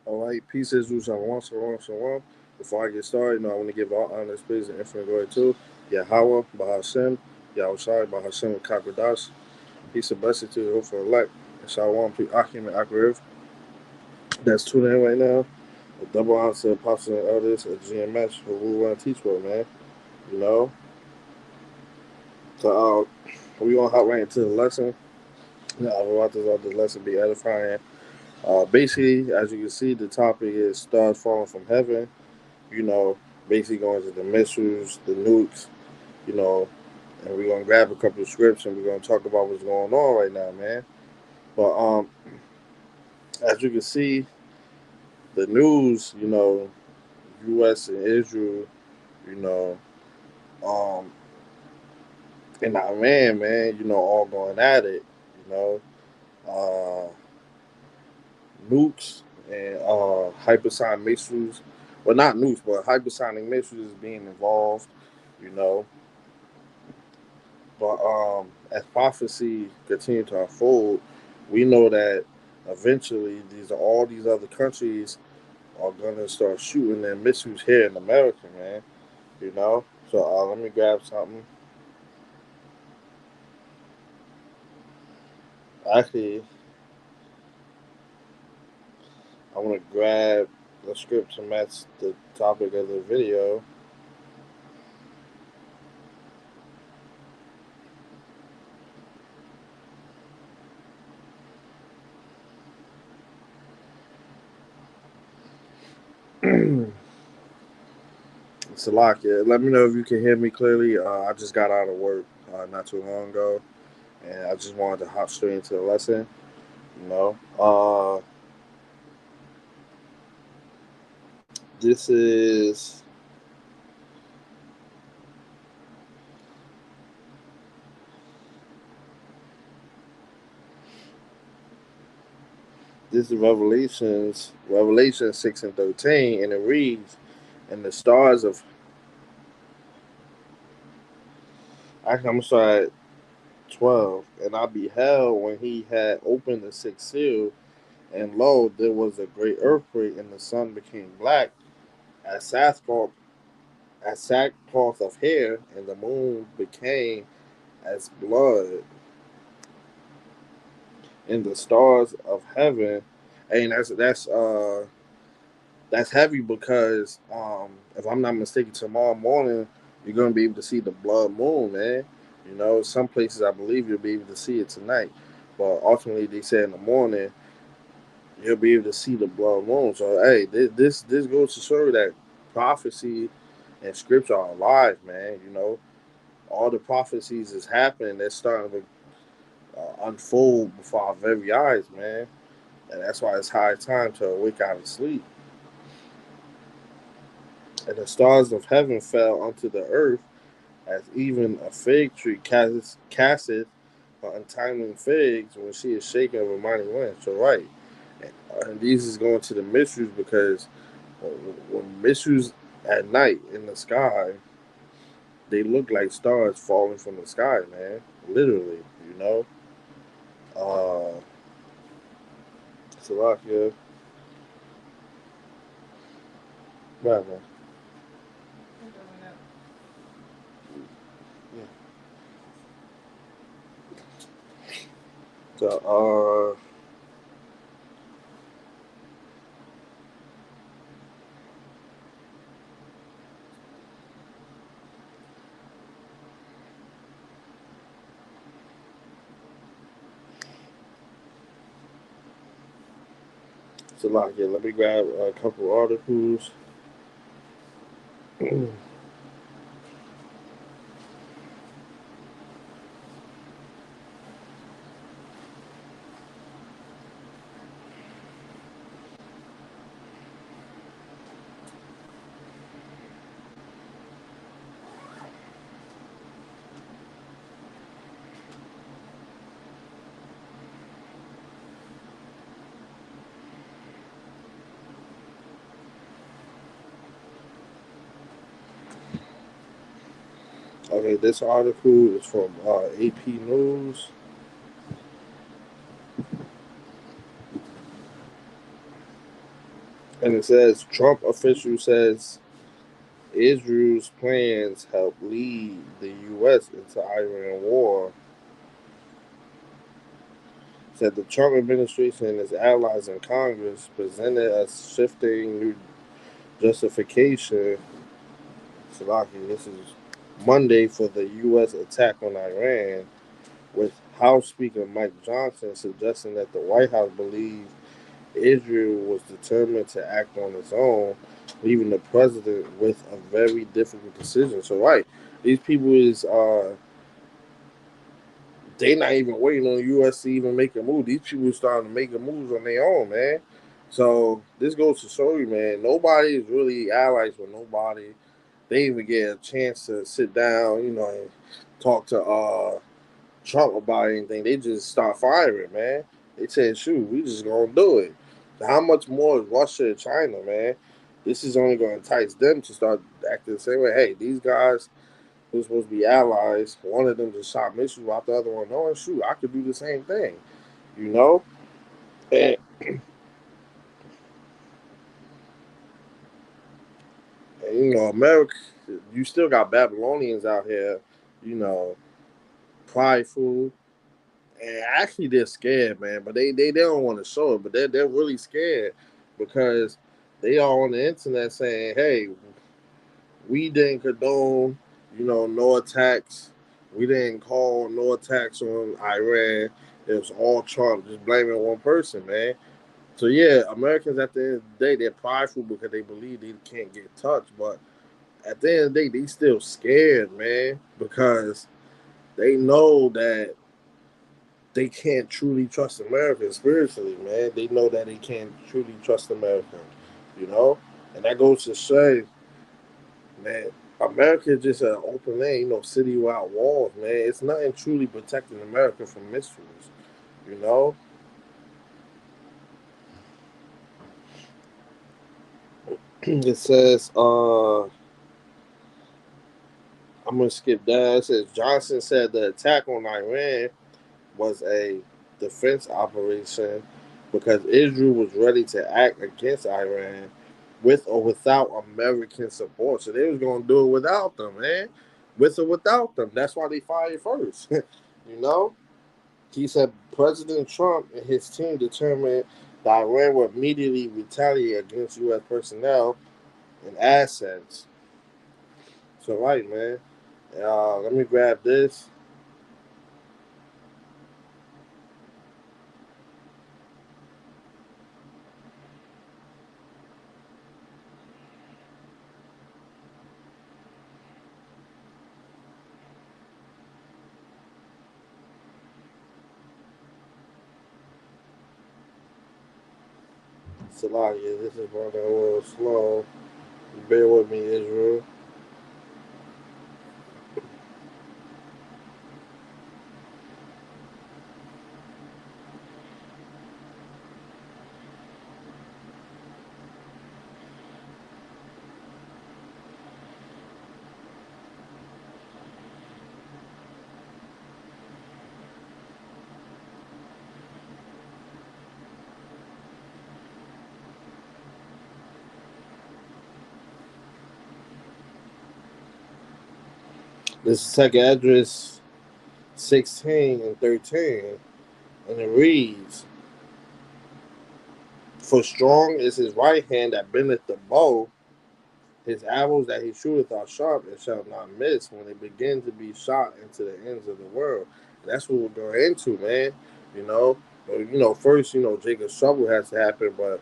All right, peace is due. Shalom. Before I get started, I want to give all honor, praise, and infinite glory to Yahweh, Bahashem, Yahushai, Bahashem, and Kakwadash. Peace and blessing to the hopeful elect. And Shalom to Akim and Akariv. That's tuning in right now. A double honor to Apostles and Elders at GMS who we want to teach with, man. You know? So, we going to hop right into the lesson. I want this lesson be edifying. Basically, as you can see, the topic is stars falling from heaven. You know, basically going to the missiles, the nukes, you know, and we're gonna grab a couple of scripts and we're gonna talk about what's going on right now, man. But as you can see, the news, U.S. and Israel, you know, um, and Iran, man, all going at it, you know, uh, nukes and hypersonic missiles. Well, not nukes, but hypersonic missiles being involved, you know. But as prophecy continue to unfold, we know that eventually all these other countries are gonna start shooting their missiles here in America, man. You know. So let me grab something. Actually, I want to grab the script to match the topic of the video. Salakia, let me know if you can hear me clearly. I just got out of work not too long ago, and I just wanted to hop straight into the lesson. You know, this is this is Revelation 6:13, and it reads, "And the stars of actually I'm sorry, 12, and I beheld when he had opened the sixth seal, and lo, there was a great earthquake, and the sun became black as sackcloth, of hair, and the moon became as blood, and the stars of heaven." And that's heavy because if I'm not mistaken, tomorrow morning you're gonna be able to see the blood moon, man. Some places I believe you'll be able to see it tonight, but ultimately they say in the morning you'll be able to see the blood moon. So hey, this goes to show that prophecy and scripture are alive, man. All the prophecies is happening. They're starting to unfold before our very eyes, man. And that's why it's high time to wake out of sleep. And the stars of heaven fell unto the earth, as even a fig tree casteth her untimely figs when she is shaken of a mighty wind. So, right. And these is going to the mysteries because when mysteries at night in the sky, they look like stars falling from the sky, man. Literally, you know. Uh, Salakia, right, man. Yeah. So, Salakia, let me grab a couple articles. Okay, this article is from AP News. And it says Trump official says Israel's plans help lead the U.S. into Iran war. Said the Trump administration and its allies in Congress presented a shifting new justification. Salaki, this is Monday for the U.S. attack on Iran, with House Speaker Mike Johnson suggesting that the White House believes Israel was determined to act on its own, leaving the president with a very difficult decision. So, right, these people is they not even waiting on the U.S. to even make a move. These people starting to make a moves on their own, man. So this goes to show you, man, nobody is really allies with nobody. They even get a chance to sit down, and talk to Trump about anything. They just start firing, man. They said, shoot, we just gonna do it. How much more is Russia and China, man? This is only gonna entice them to start acting the same way. Hey, these guys who's supposed to be allies, one of them just shot missiles out the other one. No, shoot, I could do the same thing, you know? And, America, you still got Babylonians out here, you know, prideful. And actually, they're scared, man. But they don't want to show it. But they're really scared because they are on the internet saying, "Hey, we didn't condone, no attacks. We didn't call no attacks on Iran. It was all Trump, just blaming one person, man." So yeah, Americans at the end of the day, they're prideful because they believe they can't get touched. But at the end of the day, they still scared, man, because they know that they can't truly trust America spiritually, man. They know that they can't truly trust America, you know? And that goes to say, man, America is just an open land, city without walls, man. It's nothing truly protecting America from mysteries, you know? It says, I'm going to skip down. It says, Johnson said the attack on Iran was a defense operation because Israel was ready to act against Iran with or without American support. So they was gonna do it without them, man. With or without them. That's why they fired first. you know? He said President Trump and his team determined that Iran would immediately retaliate against US personnel and assets. So right, man. Let me grab this. Salakia, this is running a little slow. Bear with me, Israel. This is second address 16 and 13, and it reads, "For strong is his right hand that bendeth the bow, his arrows that he shooteth are sharp and shall not miss when they begin to be shot into the ends of the world." And that's what we're going into, man. You know, first, Jacob's trouble has to happen, but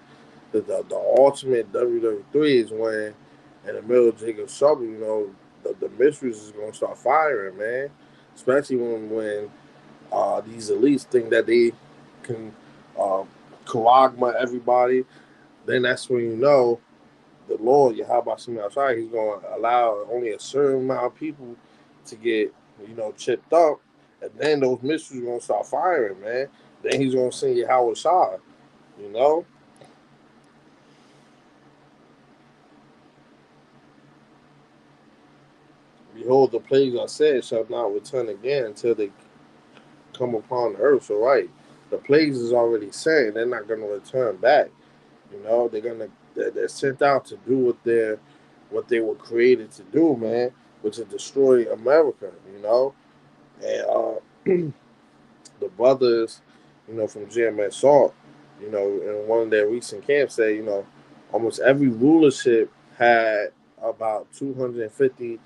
the ultimate WWE is when, in the middle of Jacob's trouble, the mysteries is going to start firing, man. Especially when these elites think that they can uh, Karagma everybody, then that's when the Lord, Yahweh Shemi outside, he's going to allow only a certain amount of people to get, chipped up. And then those mysteries are going to start firing, man. Then he's going to send Yahweh Shah, you know? Behold, the plagues are said shall not return again until they come upon the earth. So, right, the plagues is already sent. They're not going to return back. They're going to they're sent out to do what they were created to do, man, which is destroy America, you know. And the brothers, from GMS Salt, in one of their recent camps say, almost every rulership had about 250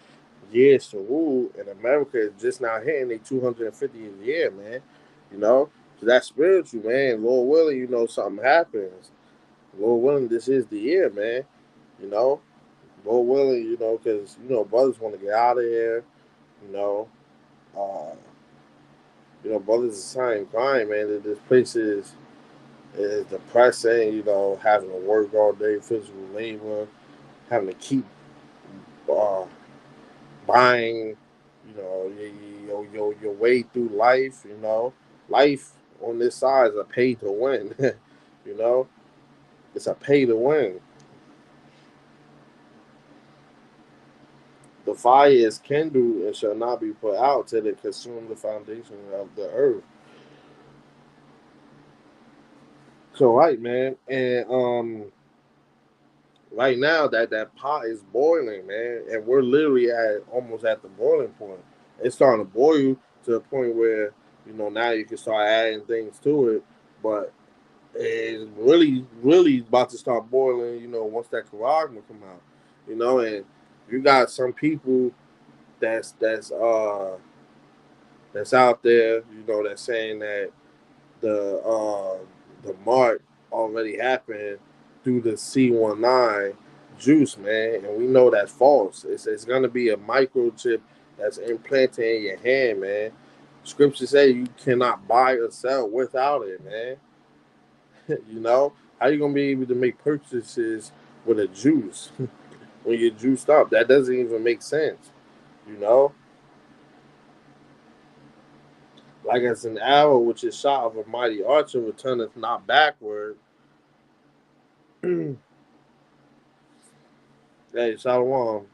years to rule, and America is just now hitting a 250th year, man. You know, so that's spiritual, man. Lord willing, something happens. Lord willing, this is the year, man. You know, Lord willing, because brothers want to get out of here. You know, uh, brothers is trying to grind, man. That this place is depressing. Having to work all day, physical labor, having to keep uh, buying, your way through life. Life on this side is a pay to win. you know, it's a pay to win. The fire is kindled and shall not be put out till it consume the foundation of the earth. So right, man, and right now that pot is boiling, man, and we're literally at almost at the boiling point. It's starting to boil to the point where now you can start adding things to it, but it's really about to start boiling. Once that Karagma come out, and you got some people that's that's uh that's out there, that's saying that the the mark already happened through the C19 juice, man, and we know that's false. It's gonna be a microchip that's implanted in your hand, man. Scripture say you cannot buy or sell without it, man. How you gonna be able to make purchases with a juice when you're juiced up? That doesn't even make sense, you know. Like as an arrow which is shot of a mighty archer returneth not backward. Hey, Shalom.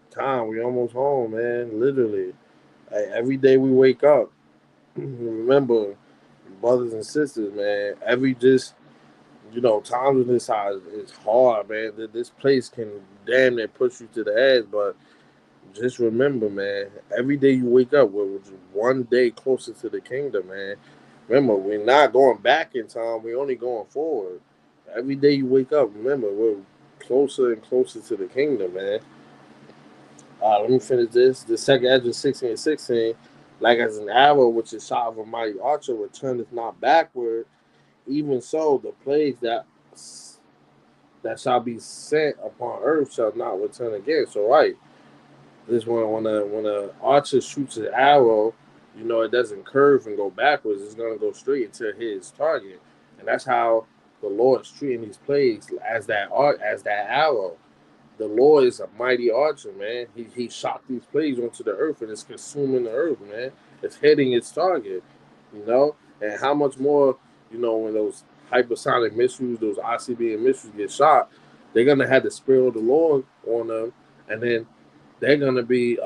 Time, we almost home, man. Literally. Hey, every day we wake up, remember, brothers and sisters, man, every just, times in this house is hard, man. This place can damn near push you to the edge, but just remember, man, every day you wake up, we're one day closer to the kingdom, man. Remember, we're not going back in time, we're only going forward. Every day you wake up, remember, we're closer and closer to the kingdom, man. Let me finish this. The second Ezra 16 and 16, like as an arrow which is shot of a mighty archer, returneth not backward, even so the plagues that shall be sent upon earth shall not return again. So right, this when a archer shoots an arrow, it doesn't curve and go backwards. It's gonna go straight into his target, and that's how the Lord is treating these plagues as that arrow. The Lord is a mighty archer, man. He shot these plagues onto the earth and it's consuming the earth, man. It's hitting its target, And how much more, when those hypersonic missiles, those ICBM missiles get shot, they're gonna have the spirit of the Lord on them, and then they're gonna be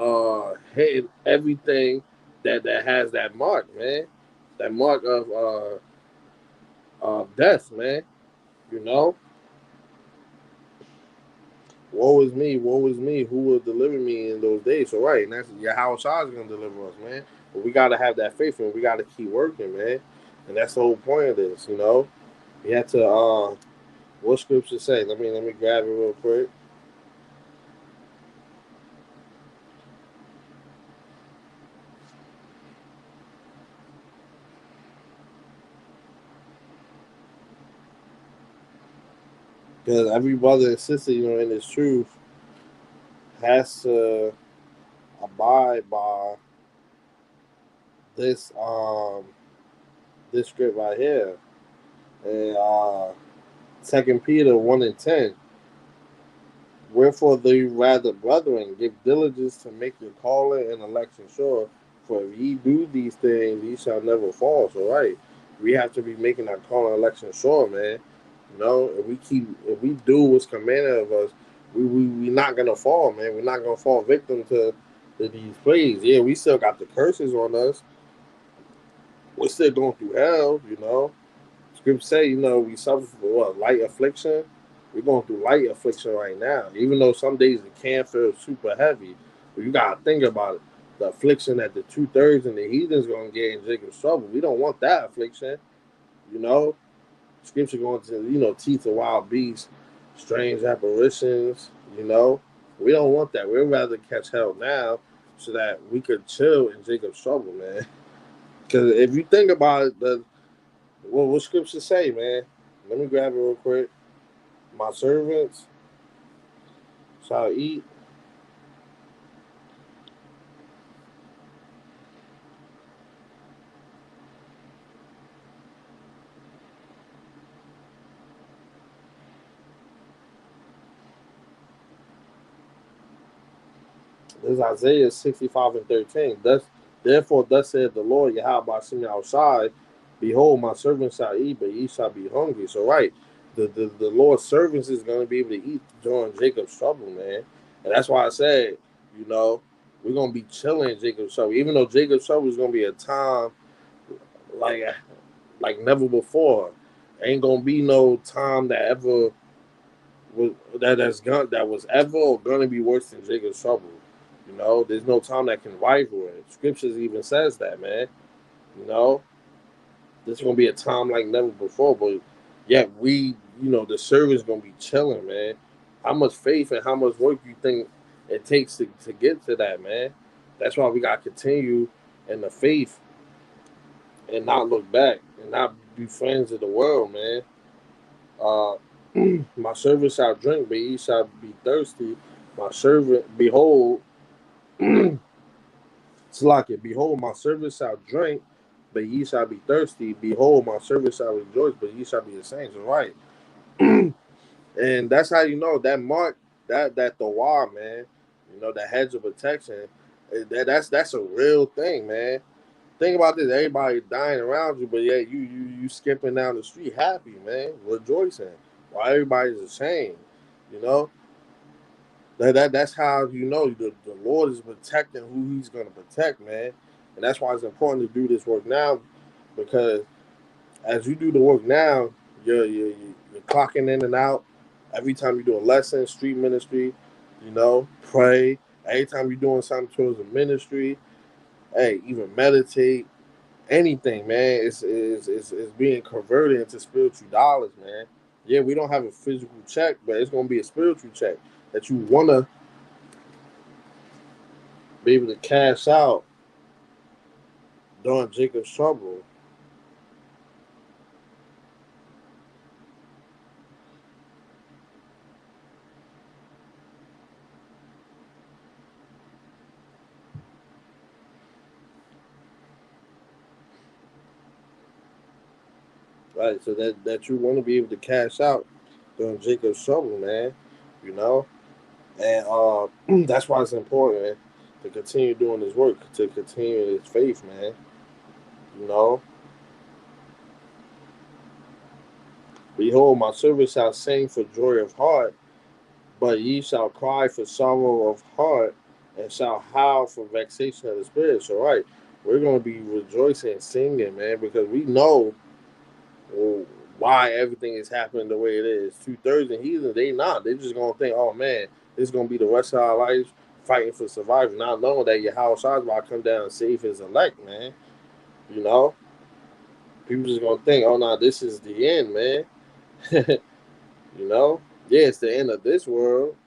hitting everything that has that mark, man. That mark of death, man. You know. Woe is me, who will deliver me in those days? So right, and that's Yahweh Shah is gonna deliver us, man. But we gotta have that faith and we gotta keep working, man. And that's the whole point of this. We have to what scripture say? Let me grab it real quick. Because every brother and sister, in this truth has to abide by this this script right here. And 2 Peter 1 and 10. Wherefore they rather, brethren, give diligence to make your calling and election sure. For if ye do these things, ye shall never fall. So right, we have to be making our calling and election sure, man. If we do what's commanded of us, we not gonna fall, man. We're not gonna fall victim to these plagues. Yeah, we still got the curses on us. We're still going through hell, Scripture say, we suffer for what, light affliction. We're going through light affliction right now. Even though some days it can feel super heavy, but you gotta think about it. The affliction that the 2/3 and the heathens gonna get in Jacob's trouble. We don't want that affliction. You know, Scripture going to teeth of wild beasts, strange apparitions. We don't want that. We'd rather catch hell now so that we could chill in Jacob's trouble, man. Because if you think about it, what Scripture say, man? Let me grab it real quick. My servants shall eat. This is Isaiah 65:13. Therefore, thus said the Lord Yahweh sent outside. Behold, my servants shall eat, but ye shall be hungry. So, right, the Lord's servants is going to be able to eat during Jacob's trouble, man. And that's why I said, you know, we're going to be chilling in Jacob's trouble. Even though Jacob's trouble is going to be a time like like never before. Ain't going to be no time that ever that was ever or gonna be worse than Jacob's trouble. There's no time that can rival it. Scriptures even says that, man. You know, this is gonna be a time like never before. But yet the servant's gonna be chilling, man. How much faith and how much work you think it takes to get to that, man? That's why we gotta continue in the faith and not look back and not be friends of the world, man. Uh, my servant shall drink, but ye shall be thirsty. My servant, behold, Slack, behold, my servant shall drink, but ye shall be thirsty. Behold, my servant shall rejoice, but ye shall be ashamed. So, right. And that's how you know that mark, that the war, man. The hedge of protection. That's a real thing, man. Think about this: everybody dying around you, but yet you skipping down the street happy, man, rejoicing, while everybody's ashamed. You know that's how the Lord is protecting who He's going to protect, man. And that's why it's important to do this work now, because as you do the work now, you're clocking in and out. Every time you do a lesson, street ministry, pray. Every time you're doing something towards the ministry, hey, even meditate, anything, man. It's being converted into spiritual dollars, man. Yeah, we don't have a physical check, but it's gonna be a spiritual check that you wanna be able to cash out during Jacob's trouble. Right, so that you want to be able to cash out during Jacob's trouble, man. You know, and that's why it's important, man, to continue doing this work, to continue this faith, man. You know, behold, my servant shall sing for joy of heart, but ye shall cry for sorrow of heart, and shall howl for vexation of the spirit. So, right, we're going to be rejoicing and singing, man, because we know why everything is happening the way it is. 2/3 and heathen, they not. They just gonna think, oh man, this is gonna be the rest of our lives fighting for survival, not knowing that your house is about to come down and save his elect, man. You know, people just gonna think, oh no, this is the end, man. Yeah, it's the end of this world,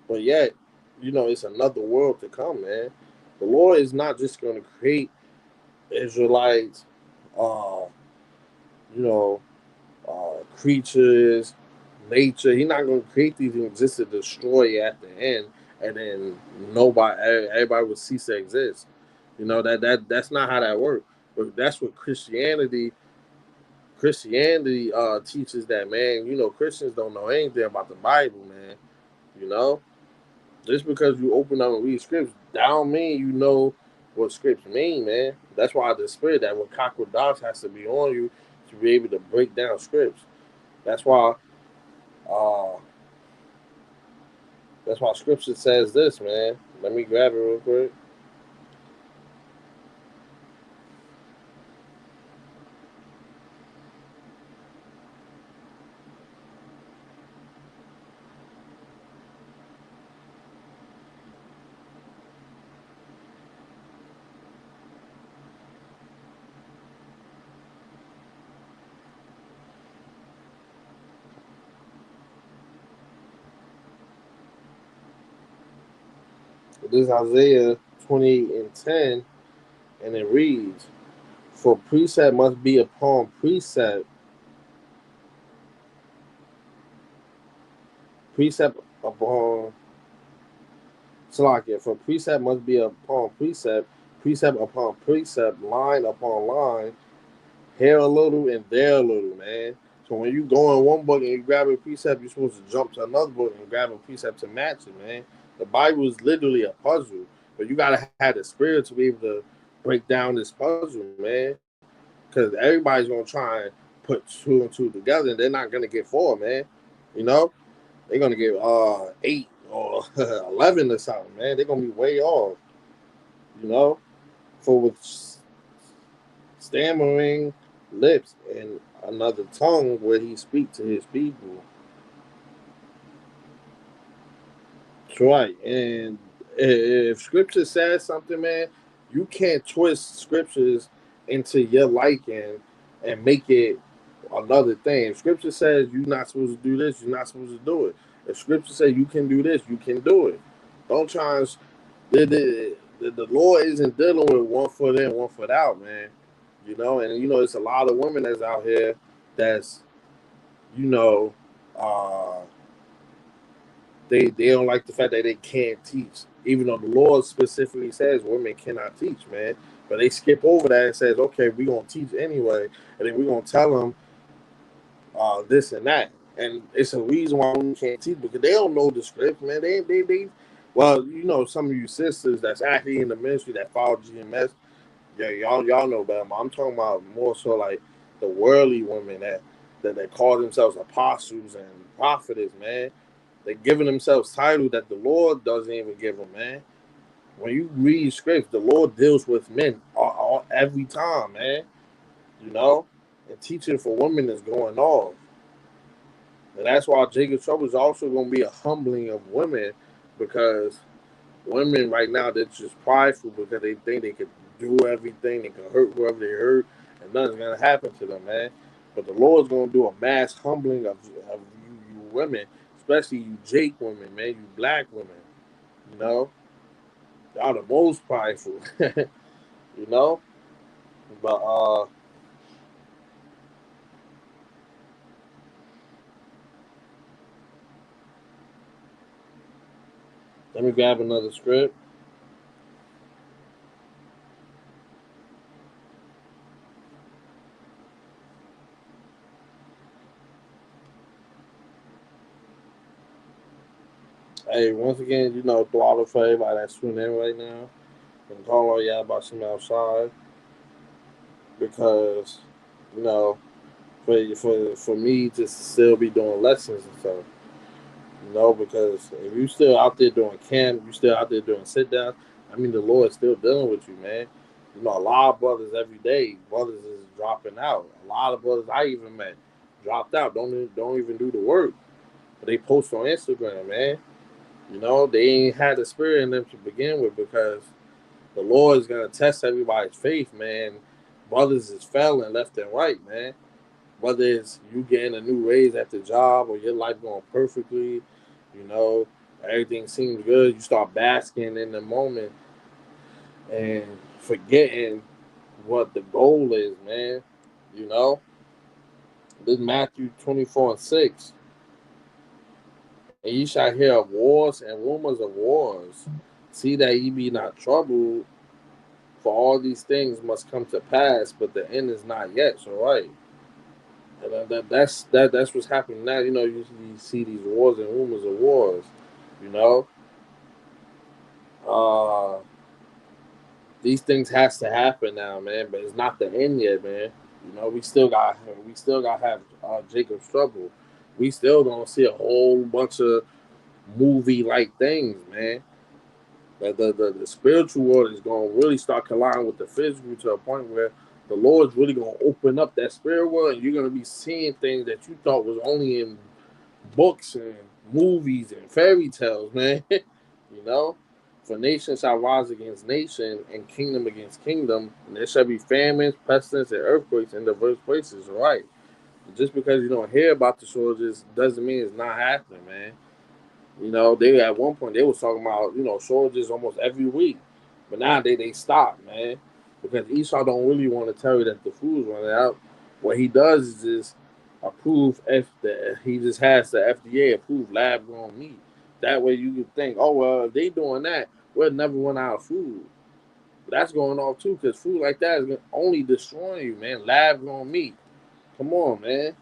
but yet, it's another world to come, man. The Lord is not just gonna create Israelites, uh, you know, creatures, nature. He's not going to create these things just to destroy at the end, and then everybody will cease to exist. That's not how that works. But that's what Christianity teaches that, man. Christians don't know anything about the Bible, man. You know, just because you open up and read scripts, that don't mean you know what scripts mean, man. That's why the spirit that when dots has to be on you to be able to break down scripts. That's why uh, That's why scripture says this, man. Let me grab it real quick. This is Isaiah 28:10, and it reads, "For precept must be upon precept, precept upon Salakia. For precept must be upon precept, precept upon precept, line upon line, here a little and there a little, man." So when you go in one book and you grab a precept, you're supposed to jump to another book and grab a precept to match it, man. The Bible is literally a puzzle, but you gotta have the spirit to be able to break down this puzzle, man. Because everybody's gonna try and put two and two together, and they're not gonna get four, man. You know, they're gonna get 8 or 11 or something, man. They're gonna be way off, you know. For with stammering lips and another tongue where he speak to his people. That's right. And if scripture says something, man, you can't twist scriptures into your liking and make it another thing. If scripture says you're not supposed to do this, you're not supposed to do it. If scripture says you can do this, you can do it. Don't try and the Lord isn't dealing with one foot in, one foot out, man. You know, and you know, it's a lot of women that's out here that's, you know, uh, they don't like the fact that they can't teach, even though the Lord specifically says women cannot teach, man. But they skip over that and says, okay, we're gonna teach anyway, and then we're gonna tell them this and that. And it's a reason why we can't teach because they don't know the script, man. They well, you know, some of you sisters that's actually in the ministry that follow GMS, yeah, y'all know better. I'm talking about more so like the worldly women that call themselves apostles and prophets, man. They're giving themselves titles that the Lord doesn't even give them, man. When you read scripts, the Lord deals with men every time, man. You know, and teaching for women is going off. And that's why Jacob's trouble is also going to be a humbling of women because women right now, they're just prideful because they think they can do everything, they can hurt whoever they hurt, and nothing's going to happen to them, man. But the Lord's going to do a mass humbling of you women, especially you Jake women, man, you black women. You know, y'all the most prideful, you know. But let me grab another script. Hey, once again, you know, throttle for everybody that's tuning in right now. And call all y'all about some outside because, you know, for me to still be doing lessons and stuff. You know, because if you still out there doing camp, you still out there doing sit down. I mean, the Lord's still dealing with you, man. You know, a lot of brothers every day, brothers is dropping out. A lot of brothers I even met dropped out. Don't even do the work, but they post on Instagram, man. You know, they ain't had the spirit in them to begin with because the Lord is gonna test everybody's faith, man. Brothers is failing left and right, man. Whether it's you getting a new raise at the job or your life going perfectly, you know, everything seems good. You start basking in the moment and forgetting what the goal is, man. You know, this Matthew 24:6. And ye shall hear of wars and rumors of wars. See that ye be not troubled, for all these things must come to pass, but the end is not yet. So, right. And that's what's happening now. You know, you see these wars and rumors of wars. You know, uh, these things has to happen now, man. But it's not the end yet, man. You know, we still got to have Jacob's trouble. We still gonna see a whole bunch of movie like things, man. The spiritual world is gonna really start colliding with the physical to a point where the Lord's really gonna open up that spirit world, and you're gonna be seeing things that you thought was only in books and movies and fairy tales, man. You know, for nation shall rise against nation and kingdom against kingdom, and there shall be famines, pestilence, and earthquakes in diverse places. Right? Just because you don't hear about the shortages doesn't mean it's not happening, man. You know, they at one point they was talking about, you know, shortages almost every week, but now they stopped, man, because Esau don't really want to tell you that the food's running out. What he does is just approve he just has the FDA approved lab grown meat. That way you can think, oh well, if they doing that, we'll never run out of food. But that's going off too, because food like that is only destroying you, man. Lab grown meat. Come on, man.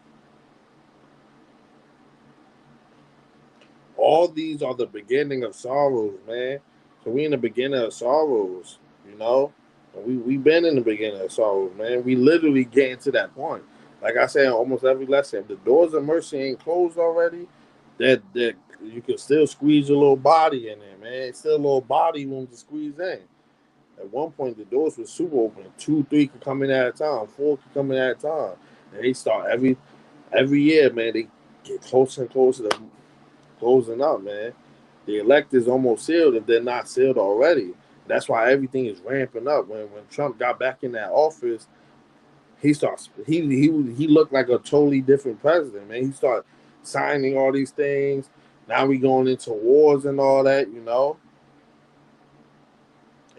All these are the beginning of sorrows, man. So we in the beginning of sorrows, you know. And we been in the beginning of sorrows, man. We literally getting to that point. Like I say in almost every lesson, if the doors of mercy ain't closed already, that you can still squeeze your little body in there, man. It's still a little body room to squeeze in. At one point, the doors were super open. Two, three could come in at a time. Four could come in at a time. And they start every year, man. They get closer and closer to closing up, man. The elect is almost sealed if they're not sealed already. That's why everything is ramping up. When Trump got back in that office, he looked like a totally different president, man. He started signing all these things. Now we going into wars and all that, you know.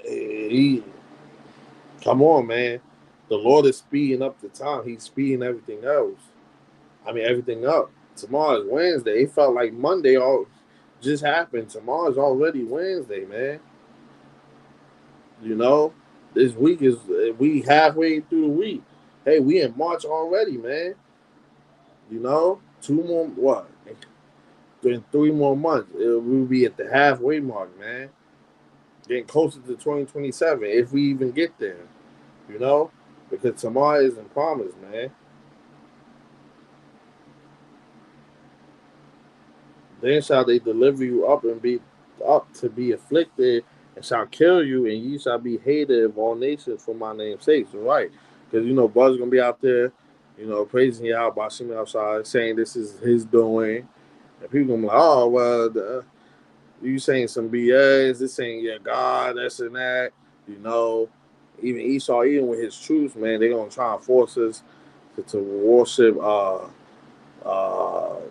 He come on, man. The Lord is speeding up the time. He's speeding everything else. I mean everything up. Tomorrow is Wednesday. It felt like Monday all just happened. Tomorrow's already Wednesday, man. You know, this week is we halfway through the week. Hey, we in March already, man. You know, two more what? In 3 more months, we'll be at the halfway mark, man. Getting closer to 2027 if we even get there. You know, because tomorrow isn't promised, man. Then shall they deliver you up and be up to be afflicted, and shall kill you, and ye shall be hated of all nations for my name's sake. So right, because you know Bud's gonna be out there, you know, praising Yahweh, Bashim outside, saying this is his doing, and people gonna be like, oh well, you saying some BS, this ain't your God, that's and that, you know. Even Esau, even with his troops, man, they gonna try and force us to worship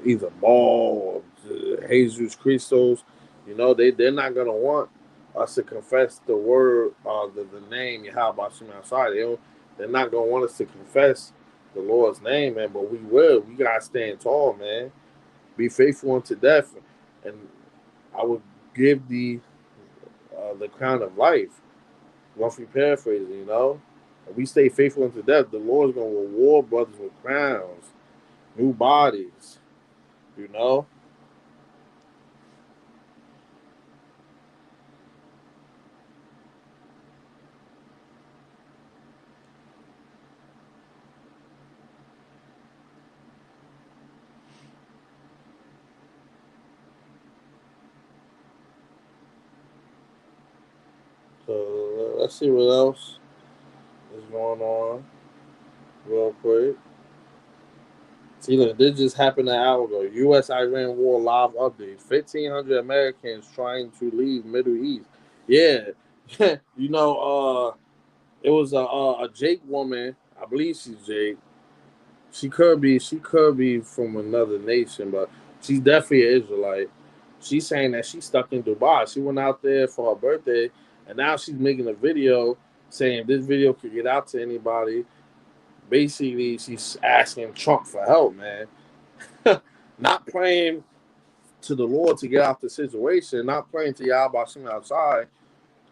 either Baal or Jesus Christos. You know, they're not gonna want us to confess the word, the name Yahweh Shem outside. They're not gonna want us to confess the Lord's name, man. But we will. We gotta stand tall, man. Be faithful unto death, and I would give the crown of life. Roughly paraphrasing, you know. If we stay faithful unto death, the Lord's gonna reward brothers with crowns, new bodies, you know. So let's see what else is going on real quick. See, look, this just happened an hour ago. U.S. Iran war live update. 1,500 Americans trying to leave Middle East. Yeah, you know, it was a Jake woman. I believe she's Jake. She could be from another nation, but she's definitely an Israelite. She's saying that she's stuck in Dubai. She went out there for her birthday, and now she's making a video saying if this video could get out to anybody. Basically, she's asking Trump for help, man. Not praying to the Lord to get out the situation, not praying to Yahweh Shem outside.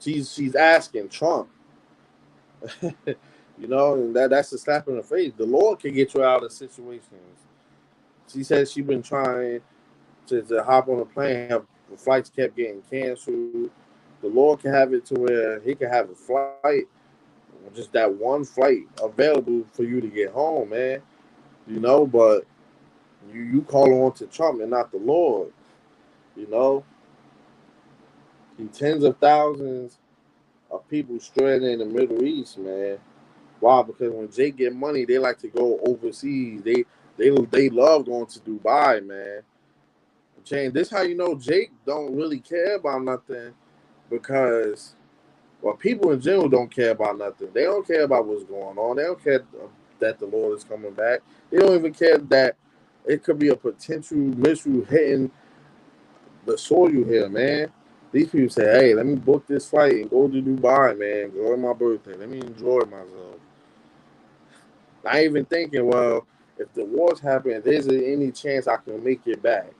She's asking Trump. You know, and that's a slap in the face. The Lord can get you out of situations. She says she's been trying to hop on a plane. The flights kept getting canceled. The Lord can have it to where He can have a flight, just that one flight available for you to get home, man. You know, but you call on to Trump and not the Lord. You know, tens of thousands of people stranded in the Middle East, man. Why? Because when Jake get money, they like to go overseas. They love going to Dubai, man. Jane, this how you know Jake don't really care about nothing because well, people in general don't care about nothing. They don't care about what's going on. They don't care that the Lord is coming back. They don't even care that it could be a potential missile hitting the soil here, man. These people say, hey, let me book this flight and go to Dubai, man. Go on my birthday. Let me enjoy myself. Not even thinking, well, if the wars happen, there's any chance I can make it back.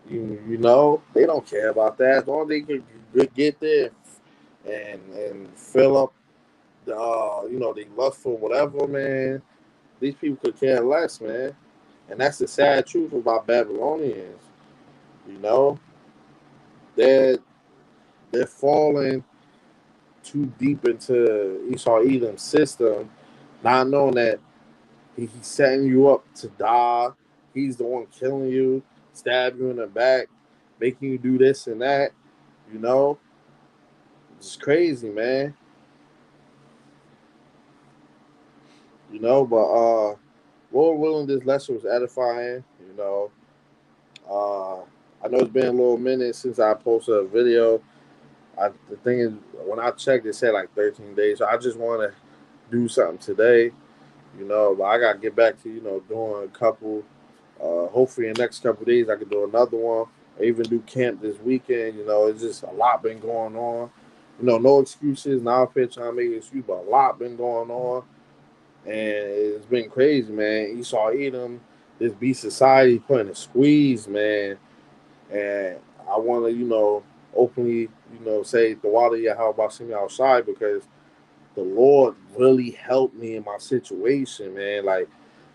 You know, they don't care about that. As long as they could get there and fill up the they lust for whatever, man. These people could care less, man. And that's the sad truth about Babylonians. You know, they're they're falling too deep into Esau Edom's system, not knowing that he's setting you up to die. He's the one killing you, stab you in the back, making you do this and that. You know, it's crazy, man. You know, but Lord willing, this lesson was edifying. You know, I know it's been a little minute since I posted a video. The thing is, when I checked, it said like 13 days. So I just want to do something today. You know, but I gotta get back to doing a couple. Hopefully, in the next couple of days, I can do another one. I even do camp this weekend. You know, it's just a lot been going on. You know, no excuses. Not up here trying to make an excuse, but a lot been going on, and it's been crazy, man. Esau Edom, this B society putting a squeeze, man, and I want to, openly, say the water, yeah, how about see me outside because the Lord really helped me in my situation, man. Like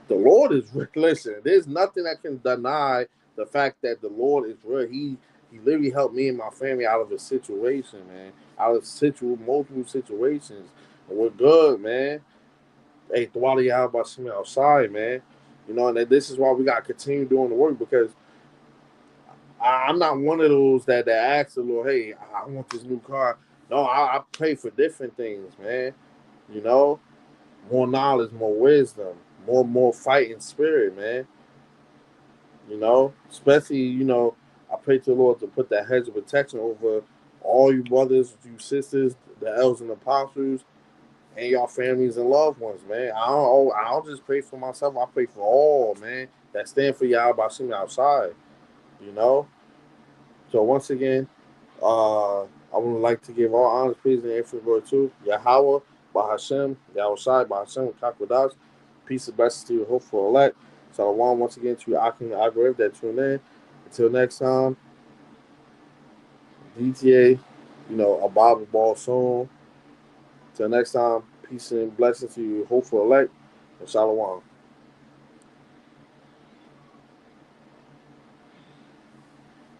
the Lord is real. Listen, there's nothing that can deny the fact that the Lord is real. He literally helped me and my family out of a situation, man. Out of multiple situations. And we're good, man. Hey, the water, yeah, how about see me outside, man. You know, and this is why we gotta continue doing the work because I'm not one of those that asks the Lord, hey, I want this new car. No, I pray for different things, man. You know, more knowledge, more wisdom, more fighting spirit, man. You know, especially I pray to the Lord to put that hedge of protection over all you brothers, you sisters, the elders and apostles, and your families and loved ones, man. I don't just pray for myself. I pray for all, man, that stand for y'all by seeing outside. You know. So once again, I would like to give all honors, praise, and every word to Yahweh, Bahashem, Yahushai, Bahashem, Kakodash. Peace and blessings to you, hopeful elect. So I want once again to Akim and Agrev that tune in. Until next time, DTA, a Bible ball soon. Until next time, peace and blessings to you, hopeful elect, and Shalom.